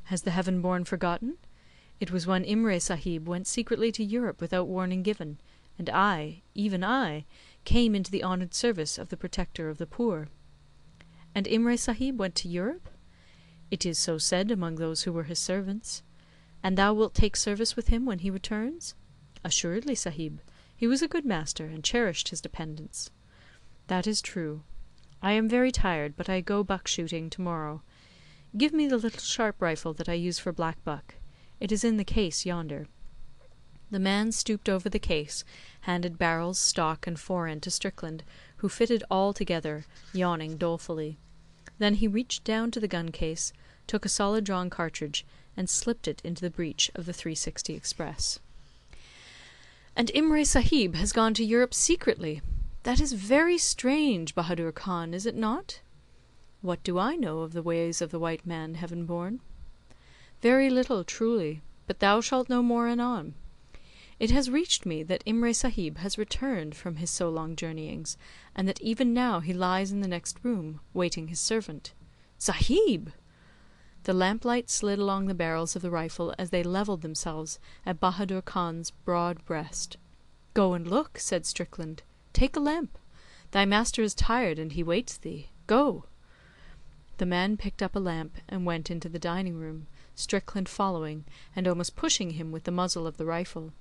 Has the Heaven-born forgotten? It was when Imray Sahib went secretly to Europe without warning given, and I, even I, came into the honoured service of the protector of the poor." "And Imray Sahib went to Europe?" "It is so said among those who were his servants." "And thou wilt take service with him when he returns?" "Assuredly, Sahib. He was a good master, and cherished his dependents." "That is true. I am very tired, but I go buck shooting to-morrow. Give me the little sharp rifle that I use for black buck. It is in the case yonder." The man stooped over the case, handed barrels, stock, and fore-end to Strickland, who fitted all together, yawning dolefully. Then he reached down to the gun case, took a solid drawn cartridge, and slipped it into the breech of the 360 Express. "And Imray Sahib has gone to Europe secretly. That is very strange, Bahadur Khan, is it not?" "What do I know of the ways of the white man, Heaven-born?" "Very little, truly, but thou shalt know more anon. It has reached me that Imray Sahib has returned from his so long journeyings, and that even now he lies in the next room, waiting his servant." "Sahib!" The lamplight slid along the barrels of the rifle as they levelled themselves at Bahadur Khan's broad breast. "Go and look," said Strickland. "Take a lamp. Thy master is tired, and he waits thee. Go." The man picked up a lamp and went into the dining room, Strickland following, and almost pushing him with the muzzle of the rifle.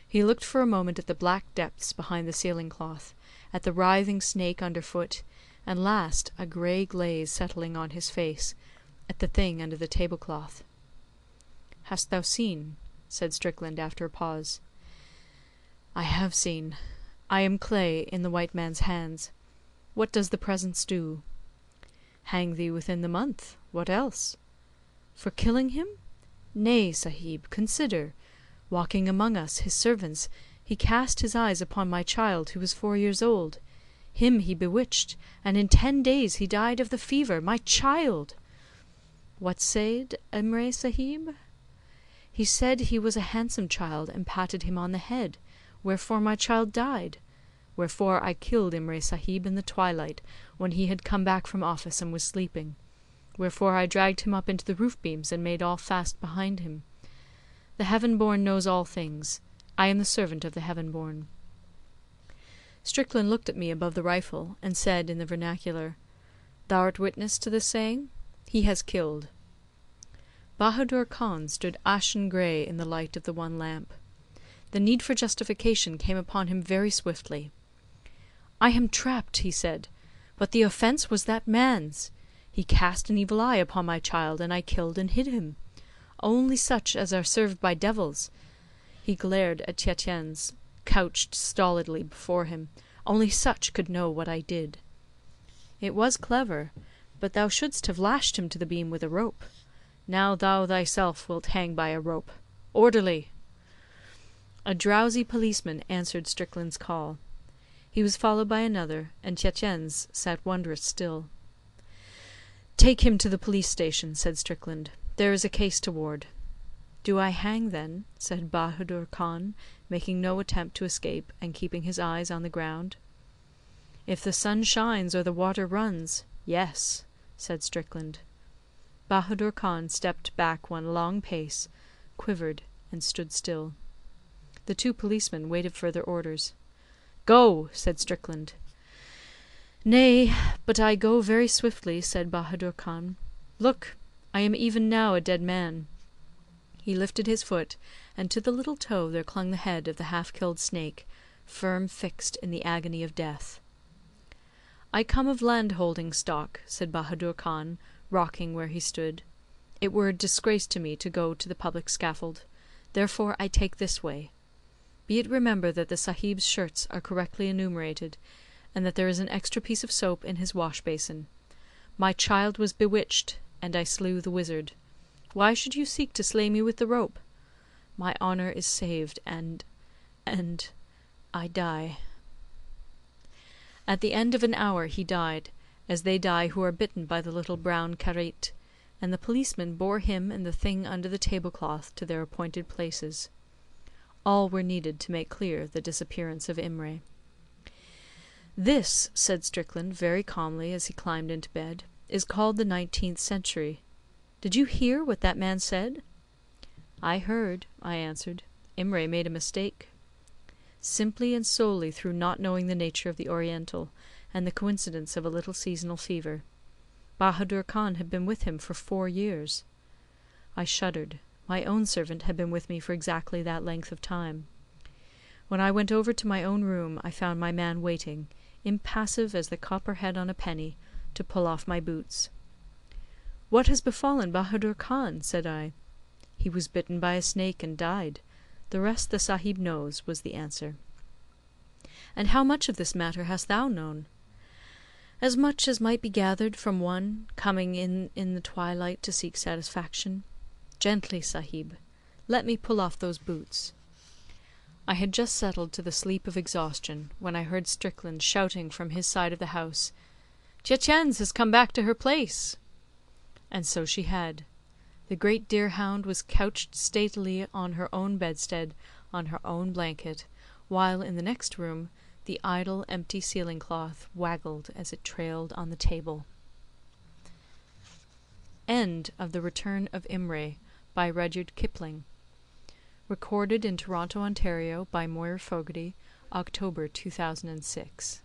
He looked for a moment at the black depths behind the ceiling cloth, at the writhing snake underfoot, and last, a grey glaze settling on his face, at the thing under the tablecloth. "Hast thou seen?" said Strickland after a pause. "I have seen. I am clay in the white man's hands. What does the presence do?" "Hang thee within the month. What else?" "For killing him? Nay, Sahib, consider. Walking among us, his servants, he cast his eyes upon my child, who was 4 years old. Him he bewitched, and in 10 days he died of the fever. My child!" "What said Imray Sahib?" "He said he was a handsome child, and patted him on the head, wherefore my child died. Wherefore I killed Imray Sahib in the twilight, when he had come back from office and was sleeping. Wherefore I dragged him up into the roof beams and made all fast behind him. The Heaven-born knows all things. I am the servant of the Heaven-born." Strickland looked at me above the rifle, and said in the vernacular, "Thou'rt witness to this saying? He has killed." Bahadur Khan stood ashen grey in the light of the one lamp. The need for justification came upon him very swiftly. "I am trapped," he said, "but the offence was that man's. He cast an evil eye upon my child, and I killed and hid him. Only such as are served by devils," he glared at Tietjens, couched stolidly before him, "only such could know what I did." "It was clever, but thou shouldst have lashed him to the beam with a rope. Now thou thyself wilt hang by a rope. Orderly!" A drowsy policeman answered Strickland's call. He was followed by another, and Tietjens sat wondrous still. "Take him to the police station," said Strickland. "There is a case toward." "Do I hang, then?" said Bahadur Khan, making no attempt to escape, and keeping his eyes on the ground. "If the sun shines or the water runs, yes," said Strickland. Bahadur Khan stepped back one long pace, quivered, and stood still. The 2 policemen waited further orders. "Go!" said Strickland. "Nay, but I go very swiftly," said Bahadur Khan. "Look, I am even now a dead man." He lifted his foot, and to the little toe there clung the head of the half-killed snake, firm fixed in the agony of death. "I come of landholding stock," said Bahadur Khan, rocking where he stood. "It were a disgrace to me to go to the public scaffold. Therefore I take this way. Be it remembered that the Sahib's shirts are correctly enumerated, and that there is an extra piece of soap in his wash-basin. My child was bewitched, and I slew the wizard. Why should you seek to slay me with the rope? My honour is saved, and I die." At the end of an hour he died, as they die who are bitten by the little brown karait, and the policemen bore him and the thing under the tablecloth to their appointed places. All were needed to make clear the disappearance of Imray. "This," said Strickland very calmly as he climbed into bed, "is called the 19th century. Did you hear what that man said?" "I heard," I answered. "Imray made a mistake." Simply and solely through not knowing the nature of the Oriental, and the coincidence of a little seasonal fever. Bahadur Khan had been with him for 4 years. I shuddered. My own servant had been with me for exactly that length of time. When I went over to my own room, I found my man waiting, impassive as the copper head on a penny, to pull off my boots. "What has befallen Bahadur Khan?" said I. "He was bitten by a snake and died. The rest the Sahib knows," was the answer. "And how much of this matter hast thou known?" "As much as might be gathered from one coming in the twilight to seek satisfaction. Gently, Sahib. Let me pull off those boots." I had just settled to the sleep of exhaustion, when I heard Strickland shouting from his side of the house, "Tietjens has come back to her place." And so she had. The great deer hound was couched statelily on her own bedstead, on her own blanket, while in the next room the idle, empty ceiling cloth waggled as it trailed on the table. End of The Return of Imray by Rudyard Kipling. Recorded in Toronto, Ontario by Moira Fogarty, October 2006.